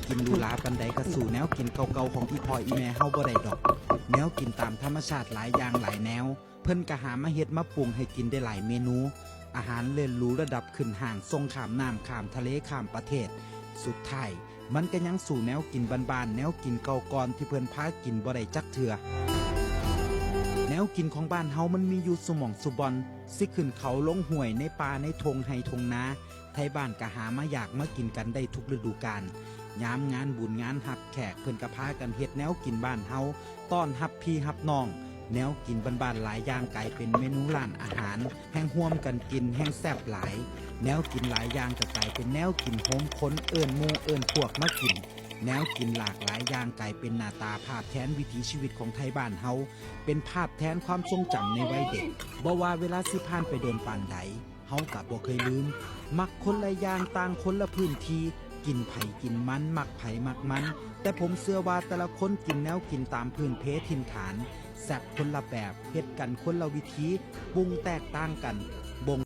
กินหรูหราปานใดก็สู่แนวกินเก่าๆของอีพ่ออีแม่เฮาบ่ได้ดอกแนวกินตามธรรมชาติหลายอย่างหลายแนวเพิ่นก็หามาเฮ็ดมาปรุงให้กินได้หลายเมนู อาหารเลิศหรูระดับขึ้นห่างส่งข้ามน้ำข้ามทะเลข้ามประเทศสุดท้ายมันก็ยังสู่แนวกินบ้านๆแนวกินเก่าก่อนที่เพิ่นพากินบ่ได้จักเทื่อแนวกินของบ้านเฮามันมีอยู่สุหม่องสุบอนสิขึ้นเขาลงห้วยในป่าในทงไห้ทงนาไทบ้านก็หามาอยากมากินกันได้ทุกฤดูกาลยามงานบุญงานหับแขกเพิ่นก็พากันเฮ็ดแนวกินบ้านเฮาต้อนรับพี่รับน้องแนวกินบ้านๆหลายอย่างกลายเป็นเมนูร้านอาหารแห่งร่วมกันกินแห่งแซ่บหลายแนวกินหลายอย่างก็กลายเป็นแนวกินโฮมคนเอิ้นหมู่เอิ้นพวกมากินแนวกินหลากหลายอย่างกลายเป็นหน้าตาภาพแทนวิถีชีวิตของไทยบ้านเฮาเป็นภาพแทนความทรงจำในวัยเด็กบ่ว่าเวลาสิผ่านไปโดนปานใดเฮาก็บ่เคยลืมมักคนละอย่างต่างคนละพื้นที่กินไผกินมันมักไผมักมันแต่ผมเชื่อว่าแต่ละคนกินแนวกินตามพื้นเพถิ่นฐานแซ่บคนละแบบเฮ็ดกันคนละวิธีปรุงแตกต่างกันบ่ง